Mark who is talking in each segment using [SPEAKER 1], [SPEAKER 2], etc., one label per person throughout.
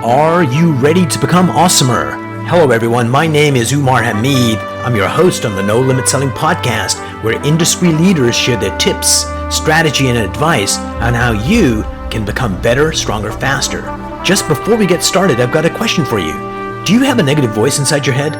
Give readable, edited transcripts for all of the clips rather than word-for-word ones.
[SPEAKER 1] Are you ready to become awesomer? Hello everyone, my name is Umar Hamid. I'm your host on the No Limit Selling podcast, where industry leaders share their tips, strategy, and advice on how you can become better, stronger, faster. Just before we get started, I've got a question for you. Do you have a negative voice inside your head?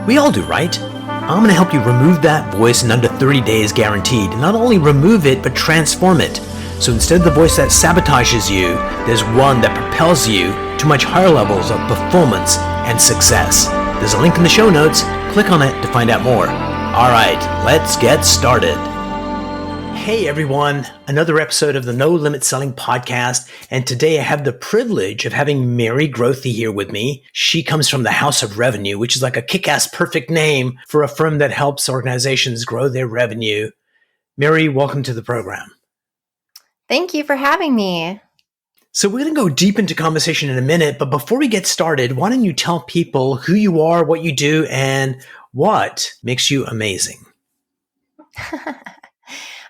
[SPEAKER 1] We all do, right? I'm going to help you remove that voice in under 30 days guaranteed. Not only remove it, but transform it. So instead of the voice that sabotages you, there's one that propels you to much higher levels of performance and success. There's a link in the show notes. Click on it to find out more. All right, let's get started. Hey everyone, another episode of the No Limit Selling podcast. And today I have the privilege of having Mary Grothe here with me. She comes from the House of Revenue, which is like a kick-ass perfect name for a firm that helps organizations grow their revenue. Mary, welcome to the program.
[SPEAKER 2] Thank you for having me.
[SPEAKER 1] So we're going to go deep into conversation in a minute, but before we get started, why don't you tell people who you are, what you do, and what makes you amazing?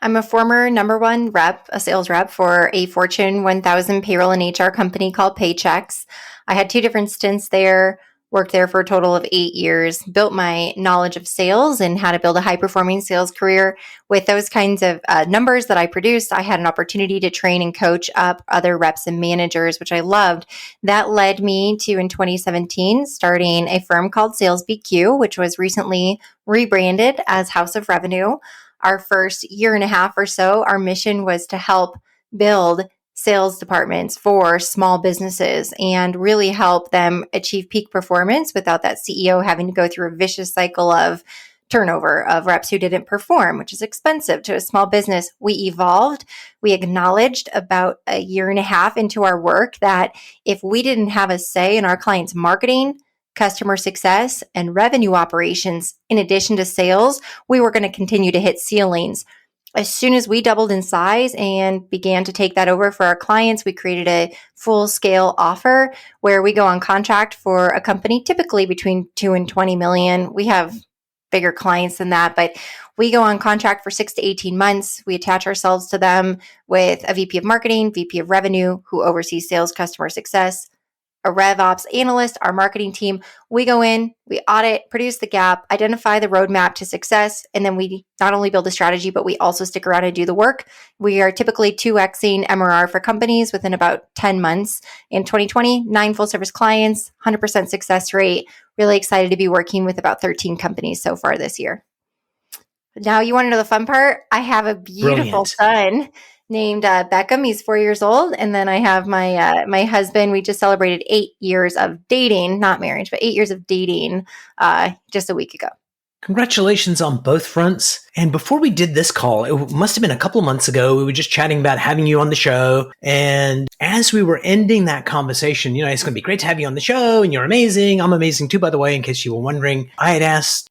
[SPEAKER 2] I'm a former number one rep, a sales rep for a Fortune 1000 payroll and HR company called Paychex. I had 2 different stints there, worked there for a total of 8 years, built my knowledge of sales and how to build a high-performing sales career. With those kinds of numbers that I produced, I had an opportunity to train and coach up other reps and managers, which I loved. That led me to, in 2017, starting a firm called Sales BQ, which was recently rebranded as House of Revenue. Our first year and a half or so, our mission was to help build sales departments for small businesses and really help them achieve peak performance without that CEO having to go through a vicious cycle of turnover of reps who didn't perform, which is expensive to a small business. We evolved. We acknowledged about a year and a half into our work that if we didn't have a say in our clients' marketing, customer success, and revenue operations, in addition to sales, we were going to continue to hit ceilings. As soon as we doubled in size and began to take that over for our clients, we created a full-scale offer where we go on contract for a company typically between 2 and 20 million. We have bigger clients than that, but we go on contract for 6 to 18 months. We attach ourselves to them with a VP of marketing, VP of revenue, who oversees sales, customer success, a RevOps analyst, our marketing team. We go in, we audit, produce the gap, identify the roadmap to success, and then we not only build a strategy, but we also stick around and do the work. We are typically 2xing MRR for companies within about 10 months. In 2020, 9 full service clients, 100% success rate. Really excited to be working with about 13 companies so far this year. Now, you want to know the fun part? I have a beautiful son named Beckham. He's 4 years old. And then I have my husband. We just celebrated 8 years of dating, not marriage, but 8 years of dating just a week ago.
[SPEAKER 1] Congratulations on both fronts. And before we did this call, it must have been a couple of months ago, we were just chatting about having you on the show. And as we were ending that conversation, it's going to be great to have you on the show and you're amazing. I'm amazing too, by the way, in case you were wondering. I had asked,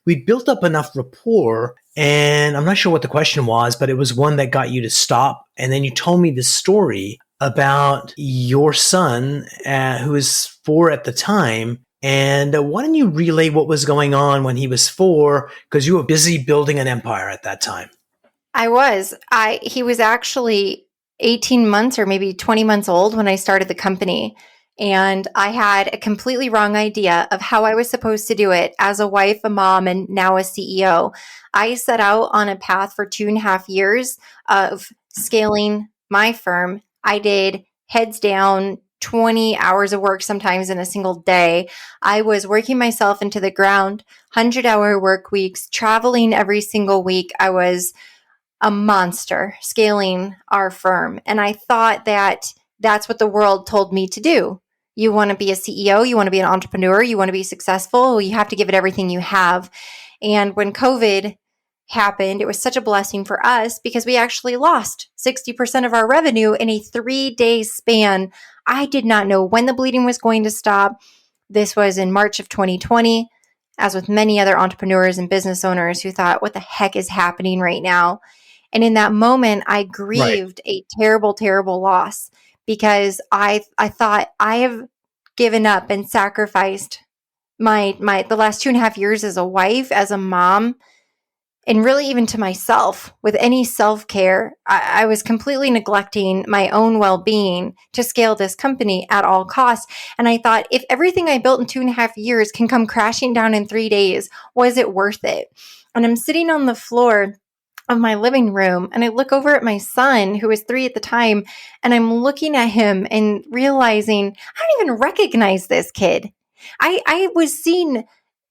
[SPEAKER 1] we'd built up enough rapport, and I'm not sure what the question was, but it was one that got you to stop. And then you told me this story about your son, who was 4 at the time. And why don't you relay what was going on when he was 4? Because you were busy building an empire at that time.
[SPEAKER 2] I was. He was actually 18 months or maybe 20 months old when I started the company. And I had a completely wrong idea of how I was supposed to do it as a wife, a mom, and now a CEO. I set out on a path for 2.5 years of scaling my firm. I did heads down 20 hours of work sometimes in a single day. I was working myself into the ground, 100-hour work weeks, traveling every single week. I was a monster scaling our firm. And I thought that that's what the world told me to do. You want to be a CEO, you want to be an entrepreneur, you want to be successful, you have to give it everything you have. And when COVID happened, it was such a blessing for us because we actually lost 60% of our revenue in a 3-day span. I did not know when the bleeding was going to stop. This was in March of 2020, as with many other entrepreneurs and business owners who thought, what the heck is happening right now? And in that moment, I grieved a terrible, terrible loss because I thought I have given up and sacrificed the last 2.5 years as a wife, as a mom, and really even to myself with any self-care. I was completely neglecting my own well-being to scale this company at all costs. And I thought, if everything I built in 2.5 years can come crashing down in 3 days, was it worth it? And I'm sitting on the floor of my living room and I look over at my son, who was 3 at the time, and I'm looking at him and realizing I don't even recognize this kid. I was seeing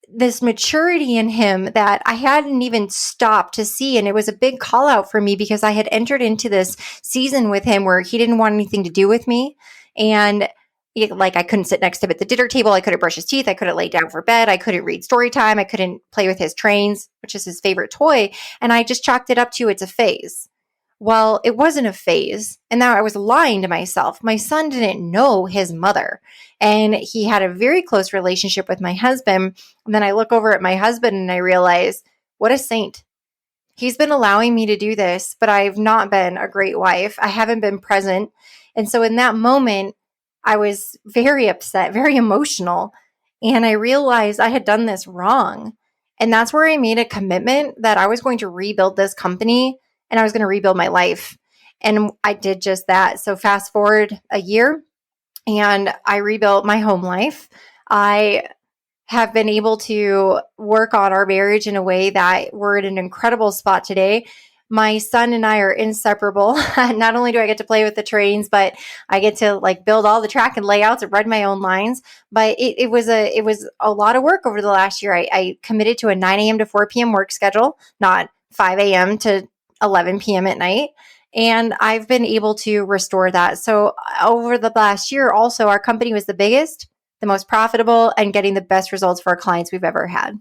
[SPEAKER 2] this maturity in him that I hadn't even stopped to see. And it was a big call out for me because I had entered into this season with him where he didn't want anything to do with me. And like I couldn't sit next to him at the dinner table. I couldn't brush his teeth. I couldn't lay down for bed. I couldn't read story time. I couldn't play with his trains, which is his favorite toy. And I just chalked it up to it's a phase. Well, it wasn't a phase. And now I was lying to myself. My son didn't know his mother. And he had a very close relationship with my husband. And then I look over at my husband and I realize, what a saint. He's been allowing me to do this, but I've not been a great wife. I haven't been present. And so in that moment, I was very upset, very emotional. And I realized I had done this wrong. And that's where I made a commitment that I was going to rebuild this company and I was going to rebuild my life. And I did just that. So fast forward a year and I rebuilt my home life. I have been able to work on our marriage in a way that we're in an incredible spot today. My son and I are inseparable. Not only do I get to play with the trains, but I get to like build all the track and layouts and run my own lines. But it was a lot of work over the last year. I committed to a 9 a.m. to 4 p.m. work schedule, not 5 a.m. to 11 p.m. at night. And I've been able to restore that. So over the last year, also, our company was the biggest, the most profitable, and getting the best results for our clients we've ever had.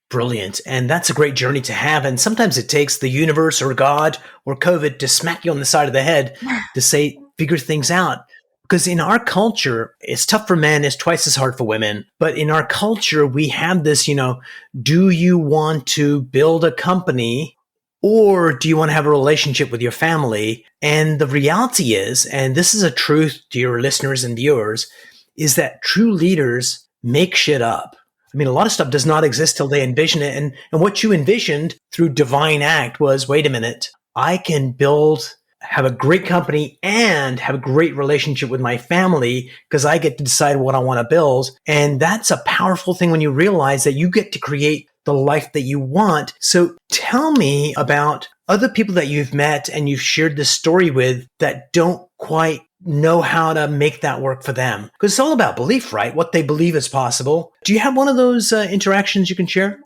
[SPEAKER 1] Brilliant. And that's a great journey to have. And sometimes it takes the universe or God or COVID to smack you on the side of the head to say, figure things out. Because in our culture, it's tough for men, it's twice as hard for women. But in our culture, we have this, do you want to build a company or do you want to have a relationship with your family? And the reality is, and this is a truth to your listeners and viewers, is that true leaders make shit up. I mean, a lot of stuff does not exist till they envision it. And what you envisioned through divine act was, wait a minute, I can have a great company and have a great relationship with my family because I get to decide what I want to build. And that's a powerful thing when you realize that you get to create the life that you want. So tell me about other people that you've met and you've shared this story with that don't quite know how to make that work for them. Because it's all about belief, right? What they believe is possible. Do you have one of those interactions you can share?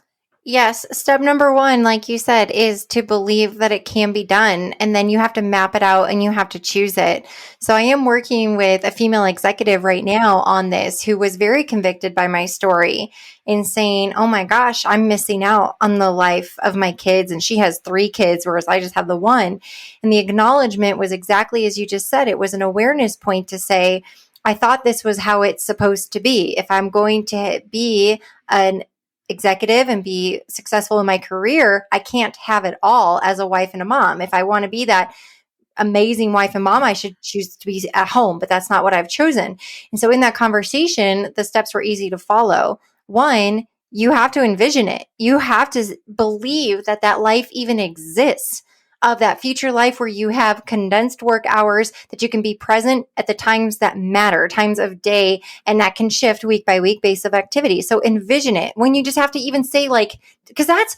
[SPEAKER 2] Yes. Step number one, like you said, is to believe that it can be done. And then you have to map it out and you have to choose it. So I am working with a female executive right now on this who was very convicted by my story in saying, oh my gosh, I'm missing out on the life of my kids. And she has 3 kids, whereas I just have the one. And the acknowledgement was exactly as you just said. It was an awareness point to say, I thought this was how it's supposed to be. If I'm going to be an executive and be successful in my career, I can't have it all as a wife and a mom. If I want to be that amazing wife and mom, I should choose to be at home, but that's not what I've chosen. And so in that conversation, the steps were easy to follow. One, you have to envision it. You have to believe that that life even exists, of that future life where you have condensed work hours, that you can be present at the times that matter, times of day, and that can shift week by week based of activity. So envision it. When you just have to even say because that's,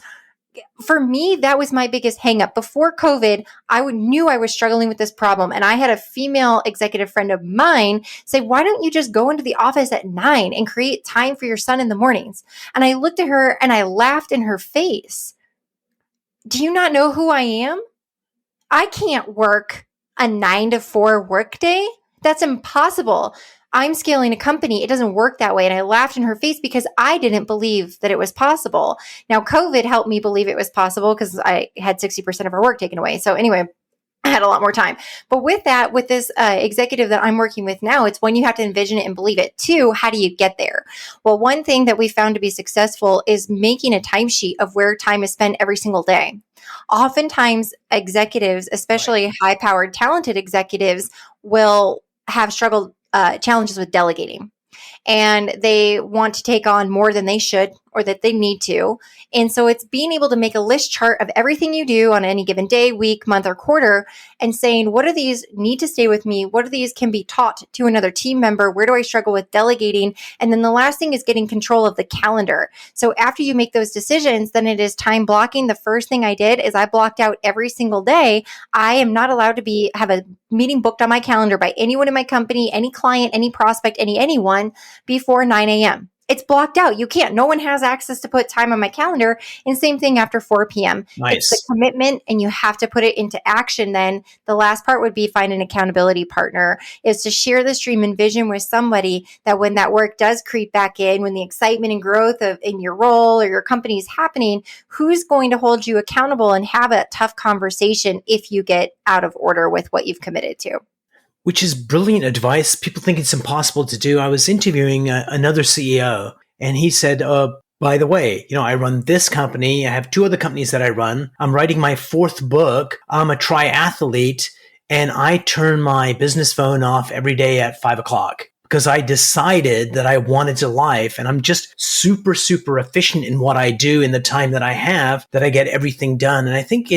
[SPEAKER 2] for me, that was my biggest hang up. Before COVID, knew I was struggling with this problem. And I had a female executive friend of mine say, why don't you just go into the office at 9 and create time for your son in the mornings? And I looked at her and I laughed in her face. Do you not know who I am? I can't work a 9 to 4 workday. That's impossible. I'm scaling a company. It doesn't work that way. And I laughed in her face because I didn't believe that it was possible. Now, COVID helped me believe it was possible because I had 60% of her work taken away. So anyway, I had a lot more time. But with this executive that I'm working with now, it's one, you have to envision it and believe it. 2, how do you get there? Well, one thing that we found to be successful is making a timesheet of where time is spent every single day. Oftentimes, executives, especially high-powered, talented executives, will have challenges with delegating. and they want to take on more than they should or that they need to. And so it's being able to make a list chart of everything you do on any given day, week, month, or quarter, and saying, what are these need to stay with me? What are these can be taught to another team member? Where do I struggle with delegating? And then the last thing is getting control of the calendar. So after you make those decisions, then it is time blocking. The first thing I did is I blocked out every single day. I am not allowed to have a meeting booked on my calendar by anyone in my company, any client, any prospect, anyone before 9 a.m. It's blocked out. You can't. No one has access to put time on my calendar. And same thing after 4 p.m. It's the commitment, and you have to put it into action. Then the last part would be find an accountability partner, is to share this dream and vision with somebody that when that work does creep back in, when the excitement and growth in your role or your company is happening, who's going to hold you accountable and have a tough conversation if you get out of order with what you've committed to.
[SPEAKER 1] Which is brilliant advice. People think it's impossible to do. I was interviewing another CEO, and he said, by the way, I run this company. I have 2 other companies that I run. I'm writing my 4th book. I'm a triathlete, and I turn my business phone off every day at 5:00 because I decided that I wanted a life, and I'm just super, super efficient in what I do in the time that I have, that I get everything done. And I think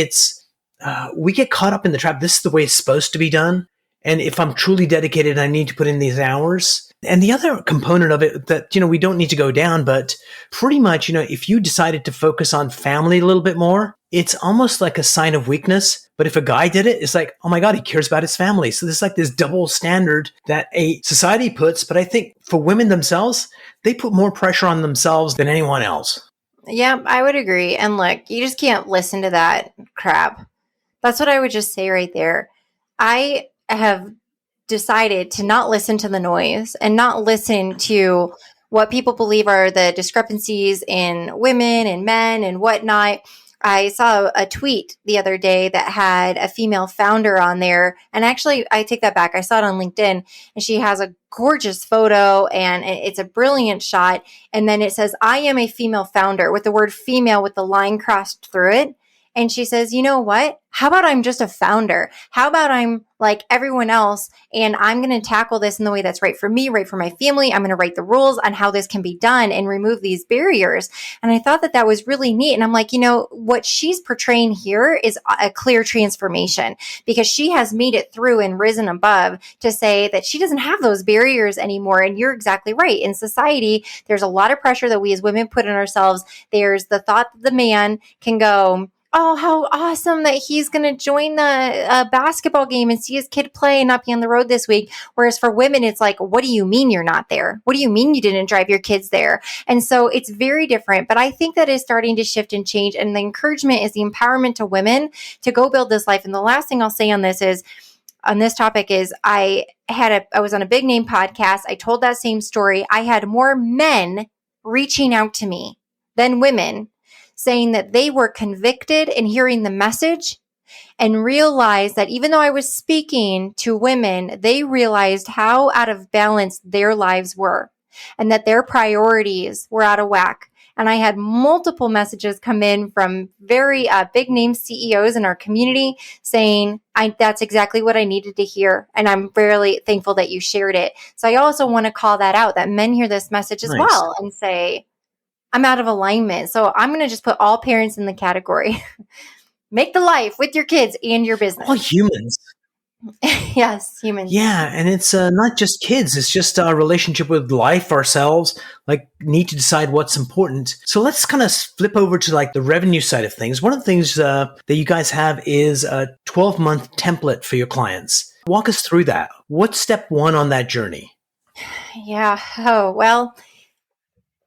[SPEAKER 1] we get caught up in the trap. This is the way it's supposed to be done. And if I'm truly dedicated, I need to put in these hours. And the other component of it that, we don't need to go down, but pretty much, if you decided to focus on family a little bit more, it's almost like a sign of weakness. But if a guy did it, it's like, oh my God, he cares about his family. So there's like this double standard that a society puts. But I think for women themselves, they put more pressure on themselves than anyone else.
[SPEAKER 2] Yeah, I would agree. And look, you just can't listen to that crap. That's what I would just say right there. I have decided to not listen to the noise and not listen to what people believe are the discrepancies in women and men and whatnot. I saw a tweet the other day that had a female founder on there. And actually, I take that back. I saw it on LinkedIn, and she has a gorgeous photo, and it's a brilliant shot. And then it says, I am a female founder, with the word female with the line crossed through it. And she says, you know what? How about I'm just a founder? How about I'm like everyone else, and I'm going to tackle this in the way that's right for me, right for my family. I'm going to write the rules on how this can be done and remove these barriers. And I thought that was really neat. And I'm like, what she's portraying here is a clear transformation, because she has made it through and risen above to say that she doesn't have those barriers anymore. And you're exactly right. In society, there's a lot of pressure that we as women put on ourselves. There's the thought that the man can go, oh, how awesome that he's going to join the basketball game and see his kid play and not be on the road this week. Whereas for women, it's like, what do you mean you're not there? What do you mean you didn't drive your kids there? And so it's very different. But I think that is starting to shift and change. And the encouragement is the empowerment to women to go build this life. And the last thing I'll say on this topic is I was on a big name podcast. I told that same story. I had more men reaching out to me than women, saying that they were convicted in hearing the message and realized that even though I was speaking to women, they realized how out of balance their lives were and that their priorities were out of whack. And I had multiple messages come in from very big name CEOs in our community saying, that's exactly what I needed to hear. And I'm really thankful that you shared it. So I also want to call that out, that men hear this message as well and say, I'm out of alignment. So I'm going to just put all parents in the category. Make the life with your kids and your business.
[SPEAKER 1] All humans.
[SPEAKER 2] Yes, humans.
[SPEAKER 1] Yeah, and it's not just kids. It's just our relationship with life, ourselves, need to decide what's important. So let's kind of flip over to the revenue side of things. One of the things that you guys have is a 12-month template for your clients. Walk us through that. What's step 1 on that journey?
[SPEAKER 2] Yeah. Oh, well,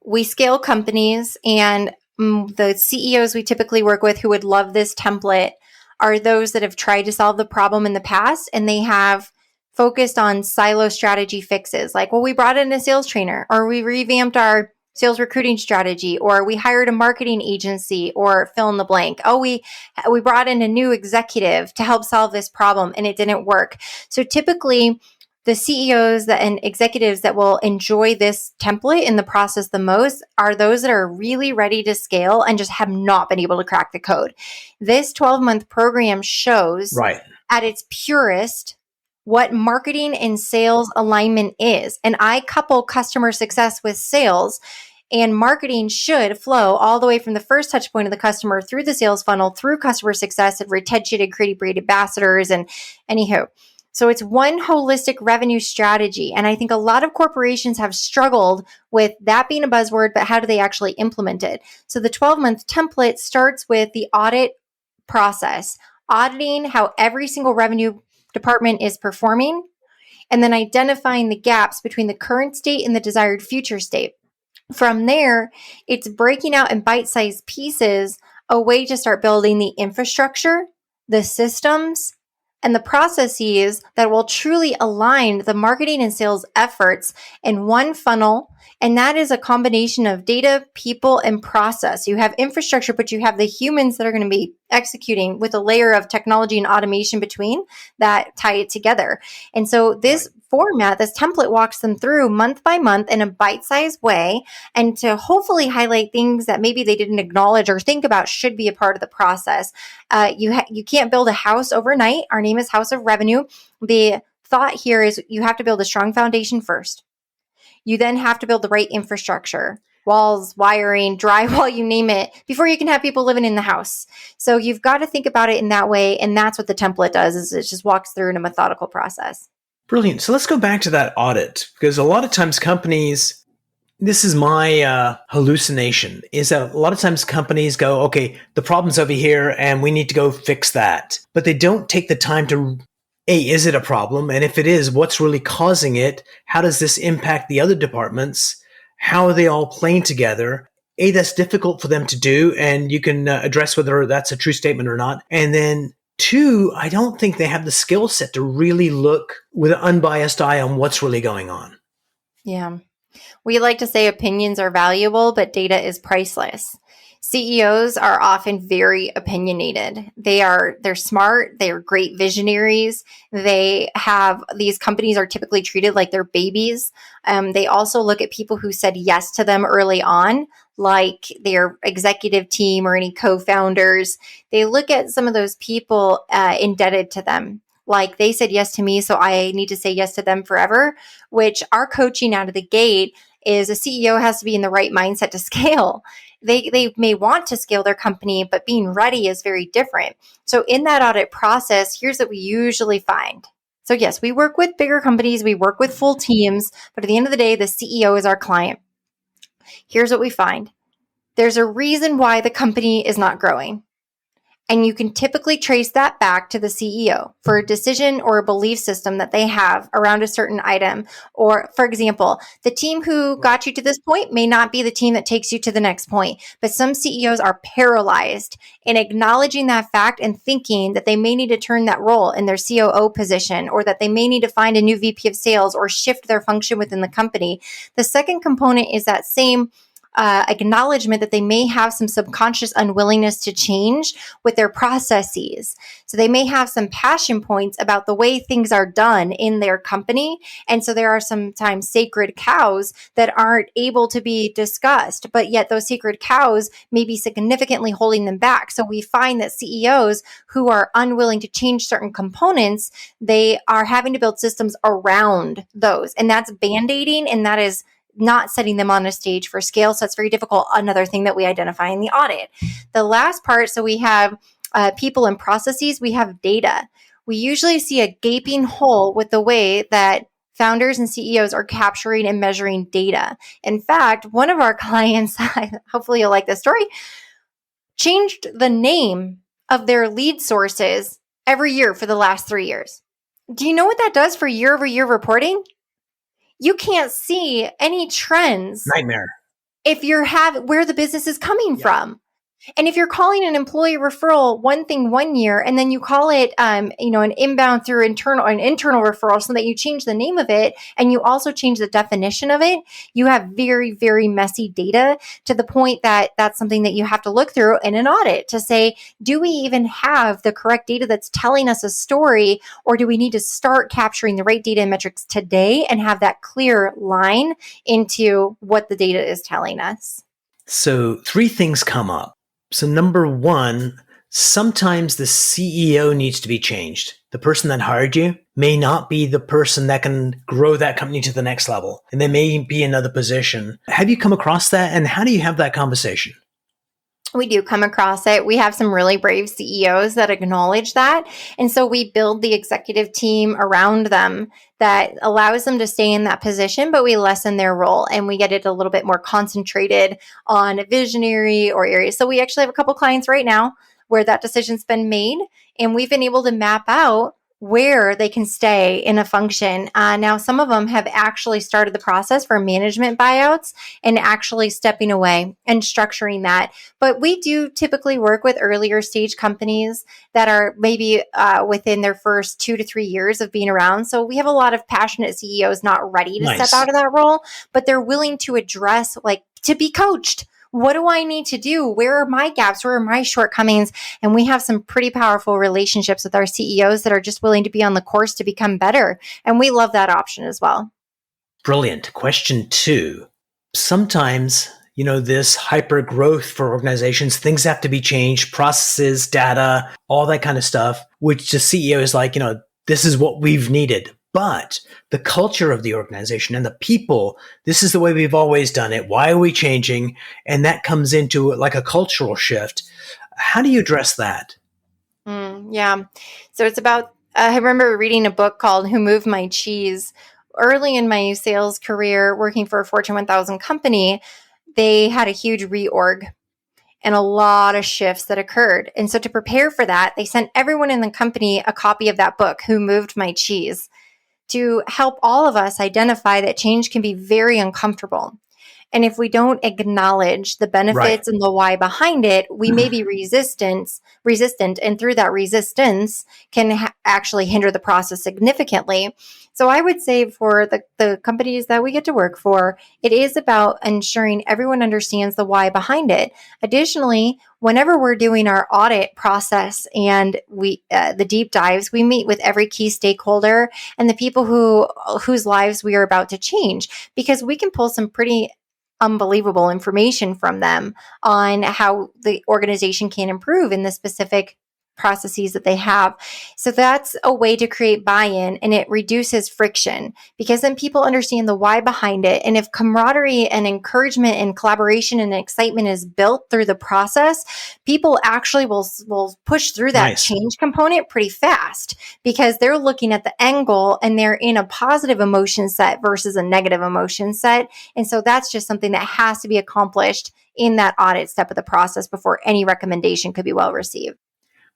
[SPEAKER 2] we scale companies, and the CEOs we typically work with who would love this template are those that have tried to solve the problem in the past, and they have focused on silo strategy fixes. We brought in a sales trainer, or we revamped our sales recruiting strategy, or we hired a marketing agency, or fill in the blank. Oh, we brought in a new executive to help solve this problem, and it didn't work. So typically, the CEOs and executives that will enjoy this template in the process the most are those that are really ready to scale and just have not been able to crack the code. This 12-month program shows at its purest what marketing and sales alignment is. And I couple customer success with sales, and marketing should flow all the way from the first touch point of the customer through the sales funnel, through customer success and retention and creating great ambassadors. And anywho, so it's one holistic revenue strategy. And I think a lot of corporations have struggled with that being a buzzword, but how do they actually implement it? So the 12-month template starts with the audit process, auditing how every single revenue department is performing, and then identifying the gaps between the current state and the desired future state. From there, it's breaking out in bite-sized pieces, a way to start building the infrastructure, the systems, and the processes that will truly align the marketing and sales efforts in one funnel. And that is a combination of data, people, and process. You have infrastructure, but you have the humans that are going to be executing with a layer of technology and automation between that tie it together. And so this format, this template walks them through month by month in a bite-sized way, and to hopefully highlight things that maybe they didn't acknowledge or think about should be a part of the process. You can't build a house overnight. Our name is House of Revenue. The thought here is you have to build a strong foundation first. You then have to build the right infrastructure, walls, wiring, drywall, you name it, before you can have people living in the house. So you've got to think about it in that way. And that's what the template does, is it just walks through in a methodical process.
[SPEAKER 1] Brilliant. So let's go back to that audit, because a lot of times companies, this is my hallucination, is that a lot of times companies go, okay, the problem's over here and we need to go fix that. But they don't take the time to, is it a problem? And if it is, what's really causing it? How does this impact the other departments? How are they all playing together? That's difficult for them to do, and you can address whether that's a true statement or not. And then two, I don't think they have the skill set to really look with an unbiased eye on what's really going on.
[SPEAKER 2] Yeah. We like to say opinions are valuable, but data is priceless. CEOs are often very opinionated. They're smart. They're great visionaries. These companies are typically treated like they're babies. They also look at people who said yes to them early on, like their executive team or any co-founders. They look at some of those people indebted to them. Like, they said yes to me, so I need to say yes to them forever, which our coaching out of the gate is a CEO has to be in the right mindset to scale. They may want to scale their company, but being ready is very different. So in that audit process, here's what we usually find. So yes, we work with bigger companies, we work with full teams, but at the end of the day, the CEO is our client. Here's what we find. There's a reason why the company is not growing. And you can typically trace that back to the CEO for a decision or a belief system that they have around a certain item. Or, for example, the team who got you to this point may not be the team that takes you to the next point. But some CEOs are paralyzed in acknowledging that fact and thinking that they may need to turn that role in their COO position, or that they may need to find a new VP of sales or shift their function within the company. The second component is that same acknowledgement that they may have some subconscious unwillingness to change with their processes. So they may have some passion points about the way things are done in their company. And so there are sometimes sacred cows that aren't able to be discussed, but yet those sacred cows may be significantly holding them back. So we find that CEOs who are unwilling to change certain components, they are having to build systems around those. And that's band-aiding, and that is not setting them on a stage for scale. So it's very difficult. Another thing that we identify in the audit. The last part, so we have people and processes, we have data. We usually see a gaping hole with the way that founders and CEOs are capturing and measuring data. In fact, one of our clients, hopefully you'll like this story, changed the name of their lead sources every year for the last 3 years. Do you know what that does for year-over-year reporting? You can't see any trends.
[SPEAKER 1] Nightmare.
[SPEAKER 2] If you're where the business is coming from. And if you're calling an employee referral one thing one year, and then you call it, an inbound through an internal referral, so that you change the name of it, and you also change the definition of it, you have very, very messy data, to the point that that's something that you have to look through in an audit to say, do we even have the correct data that's telling us a story, or do we need to start capturing the right data and metrics today and have that clear line into what the data is telling us?
[SPEAKER 1] So 3 things come up. So number one, Sometimes the CEO needs to be changed. The person that hired you may not be the person that can grow that company to the next level, and they may be another position. Have you come across that, and how do you have that conversation?
[SPEAKER 2] We do come across it. We have some really brave CEOs that acknowledge that. And so we build the executive team around them that allows them to stay in that position, but we lessen their role and we get it a little bit more concentrated on visionary or areas. So we actually have a couple clients right now where that decision's been made, and we've been able to map out where they can stay in a function. Now, some of them have actually started the process for management buyouts and actually stepping away and structuring that. But we do typically work with earlier stage companies that are maybe within their first 2 to 3 years of being around. So we have a lot of passionate CEOs not ready to step out of that role, but they're willing to address, like, to be coached. What do I need to do? Where are my gaps? Where are my shortcomings? And we have some pretty powerful relationships with our CEOs that are just willing to be on the course to become better. And we love that option as well.
[SPEAKER 1] Brilliant. Question 2. Sometimes, this hyper growth for organizations, things have to be changed, processes, data, all that kind of stuff, which the CEO is like, this is what we've needed. But the culture of the organization and the people, this is the way we've always done it. Why are we changing? And that comes into like a cultural shift. How do you address that?
[SPEAKER 2] Yeah. So it's about, I remember reading a book called Who Moved My Cheese. Early in my sales career, working for a Fortune 1000 company, they had a huge reorg and a lot of shifts that occurred. And so to prepare for that, they sent everyone in the company a copy of that book, Who Moved My Cheese, to help all of us identify that change can be very uncomfortable. And if we don't acknowledge the benefits and the why behind it, we may be resistant, and through that resistance can actually hinder the process significantly. So I would say for the companies that we get to work for, it is about ensuring everyone understands the why behind it. Additionally, whenever we're doing our audit process and the deep dives, we meet with every key stakeholder and the people whose lives we are about to change, because we can pull some pretty unbelievable information from them on how the organization can improve in the specific processes that they have. So that's a way to create buy-in, and it reduces friction because then people understand the why behind it. And if camaraderie and encouragement and collaboration and excitement is built through the process, people actually will push through that change component pretty fast because they're looking at the end goal and they're in a positive emotion set versus a negative emotion set. And so that's just something that has to be accomplished in that audit step of the process before any recommendation could be well received.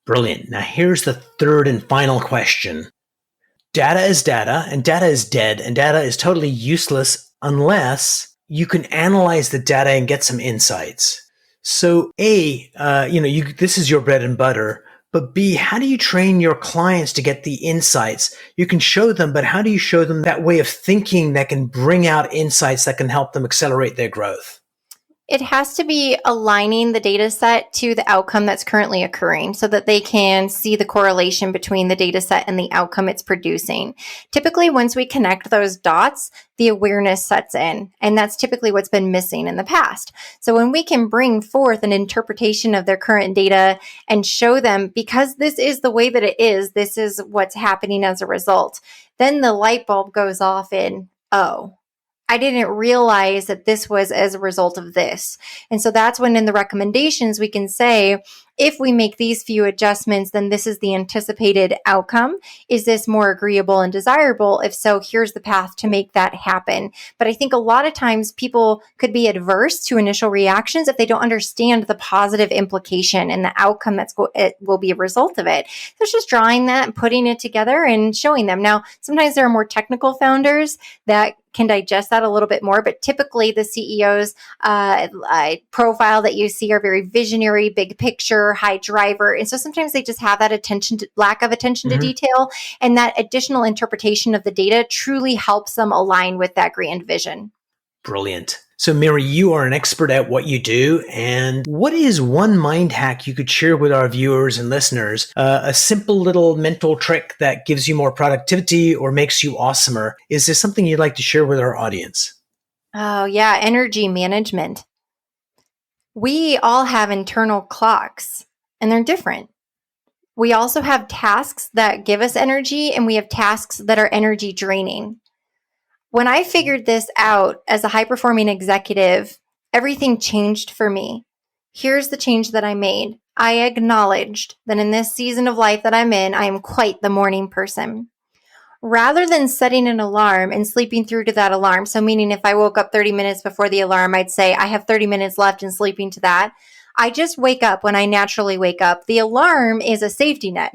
[SPEAKER 1] Brilliant. Now, here's the third and final question. Data is data, and data is dead, and data is totally useless unless you can analyze the data and get some insights. So A, this is your bread and butter, but B, how do you train your clients to get the insights? You can show them, but how do you show them that way of thinking that can bring out insights that can help them accelerate their growth?
[SPEAKER 2] It has to be aligning the data set to the outcome that's currently occurring so that they can see the correlation between the data set and the outcome it's producing. Typically, once we connect those dots, the awareness sets in, and that's typically what's been missing in the past. So when we can bring forth an interpretation of their current data and show them, because this is the way that it is, this is what's happening as a result, then the light bulb goes off in, oh, I didn't realize that this was as a result of this. And so that's when in the recommendations, we can say, if we make these few adjustments, then this is the anticipated outcome. Is this more agreeable and desirable? If so, here's the path to make that happen. But I think a lot of times people could be adverse to initial reactions if they don't understand the positive implication and the outcome it will be a result of it. So it's just drawing that and putting it together and showing them. Now, sometimes there are more technical founders that can digest that a little bit more, but typically the CEO's profile that you see are very visionary, big picture, high driver. And so sometimes they just have that lack of attention to detail, and that additional interpretation of the data truly helps them align with that grand vision.
[SPEAKER 1] Brilliant. So Mary, you are an expert at what you do. And what is one mind hack you could share with our viewers and listeners? A simple little mental trick that gives you more productivity or makes you awesomer. Is there something you'd like to share with our audience?
[SPEAKER 2] Oh, yeah. Energy management. We all have internal clocks. and they're different. We also have tasks that give us energy, and we have tasks that are energy draining. When I figured this out as a high-performing executive, everything changed for me. Here's the change that I made. I acknowledged that in this season of life that I'm in, I am quite the morning person. Rather than setting an alarm and sleeping through to that alarm, so meaning if I woke up 30 minutes before the alarm, I'd say I have 30 minutes left and sleeping to that. I just wake up when I naturally wake up. The alarm is a safety net.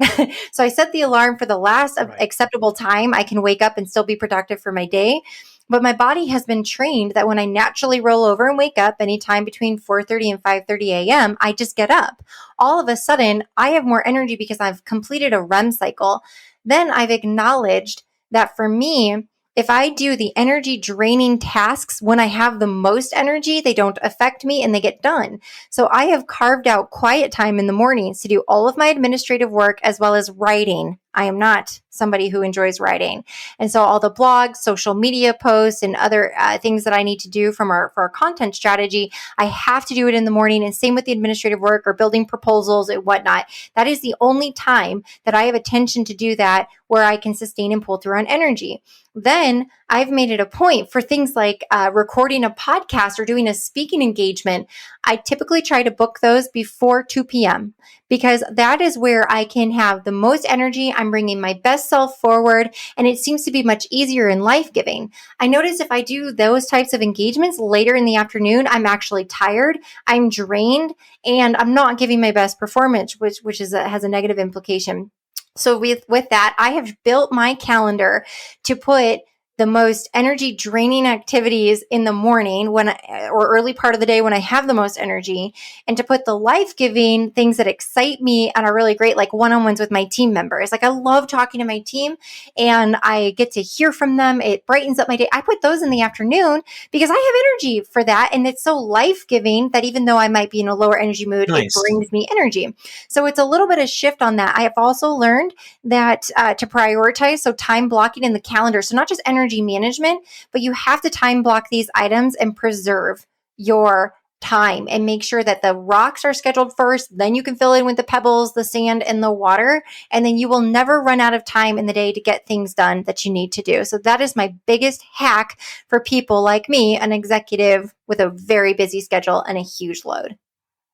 [SPEAKER 2] So I set the alarm for the last acceptable time I can wake up and still be productive for my day. But my body has been trained that when I naturally roll over and wake up anytime between 4:30 and 5:30 a.m., I just get up. All of a sudden, I have more energy because I've completed a REM cycle. Then I've acknowledged that for me, if I do the energy draining tasks when I have the most energy, they don't affect me and they get done. So I have carved out quiet time in the mornings to do all of my administrative work as well as writing. I am not somebody who enjoys writing. And so all the blogs, social media posts, and other things that I need to do for our content strategy, I have to do it in the morning. And same with the administrative work or building proposals and whatnot. That is the only time that I have attention to do that where I can sustain and pull through on energy. Then I've made it a point for things like recording a podcast or doing a speaking engagement. I typically try to book those before 2 p.m. because that is where I can have the most energy. I'm bringing my best self forward, and it seems to be much easier and life-giving. I notice if I do those types of engagements later in the afternoon, I'm actually tired, I'm drained, and I'm not giving my best performance, which has a negative implication. So with that, I have built my calendar to put the most energy draining activities in the morning or early part of the day when I have the most energy, and to put the life-giving things that excite me and are really great, like one-on-ones with my team members. Like I love talking to my team and I get to hear from them. It brightens up my day. I put those in the afternoon because I have energy for that. And it's so life-giving that even though I might be in a lower energy mood, It brings me energy. So it's a little bit of shift on that. I have also learned that to prioritize, so time blocking in the calendar. So not just energy management, but you have to time block these items and preserve your time and make sure that the rocks are scheduled first. Then you can fill in with the pebbles, the sand, and the water. And then you will never run out of time in the day to get things done that you need to do. So that is my biggest hack for people like me, an executive with a very busy schedule and a huge load.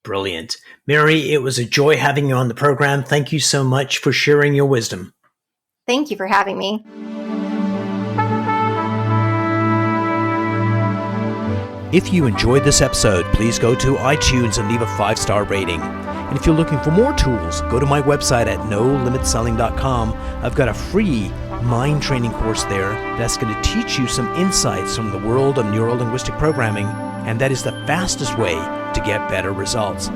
[SPEAKER 1] Brilliant. Mary, it was a joy having you on the program. Thank you so much for sharing your wisdom.
[SPEAKER 2] Thank you for having me.
[SPEAKER 1] If you enjoyed this episode, please go to iTunes and leave a 5-star rating. And if you're looking for more tools, go to my website at nolimitselling.com. I've got a free mind training course there that's going to teach you some insights from the world of neuro-linguistic programming, and that is the fastest way to get better results.